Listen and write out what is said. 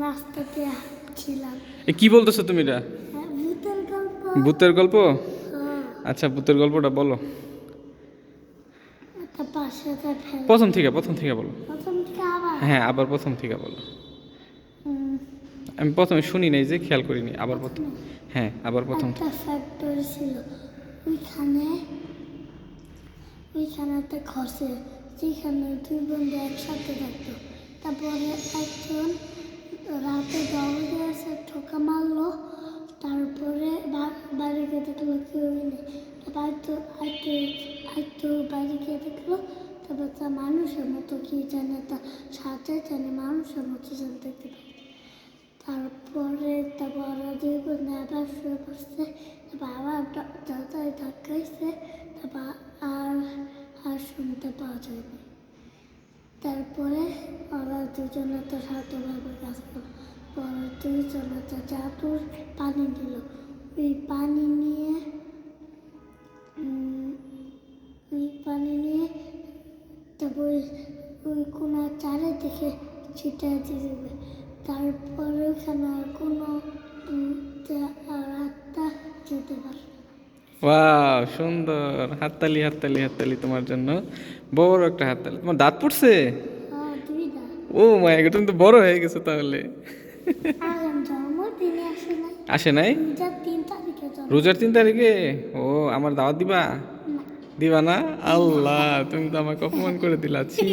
রাস্তাতে ছিলাম। কি বলতেছো তুমি এটা? ভূতের গল্প। ভূতের গল্প? হ্যাঁ, আচ্ছা, ভূতের গল্পটা বলো। একটা পাশেতে ফেলে। প্রথম থেকে বলো। প্রথম থেকে আবার। হ্যাঁ, আবার প্রথম থেকে বলো। উম, আমি প্রথমে শুনি নাই যে, খেয়াল করিনি। আবার প্রথম। প্রথমে হ্যাঁ, আবার প্রথম একটা থেকে। ফ্যাক্টরি ছিল। ওইখানে ওইখানে একটা ঘষে, যেখানে দুই বন্ধু একসাথে থাকতো। তারপরে একজন রাতে দরজা এসে ঠোকা মারলো। তারপরে বাইরে গিয়ে দেখলো কেউ নেই। বাইরে আইতো বাইরে গিয়ে দেখলো। তারপর তা মানুষের মতো কি জানে, তার সাথে জানে মানুষের মতো যেন দেখতে পায়। তারপর ওরা দুই বন্ধু আবার শুয়ে পড়ছে। তারপর আবার দরজায় ধাক্কাইছে। তারপর আর আর শুনতে পাওয়া যায়নি। তারপরে ওরা দুজনে তো সাধুভাবে কাজ করলো। পরে দুইজনে তো জাদুর পানি নিল। ওই পানি নিয়ে তারপর ওই কোনো চারিদিকে ছিটিয়ে দিয়ে দেবে। তারপরে ওখানে আর কোনো রাতটা যেতে পারবে না। ওয়াও, সুন্দর! হাততালি, হাততালি, হাততালি তোমার জন্য। বড় একটা হাততালি। তোমার দাঁত পড়ছে? দুইটা। ও মাই গড, তুমি তো বড় হয়ে গেছো তাহলে। আগাম জন্মদিনে আসে নাই। আসে নাই? 3 তারিখে জন্ম। রোজার 3 তারিখে? ও, আমার দাওয়াত দিবা? না। দিবা না? আল্লাহ, তুমি তো আমাকে অপমান করে দিলা, ছি।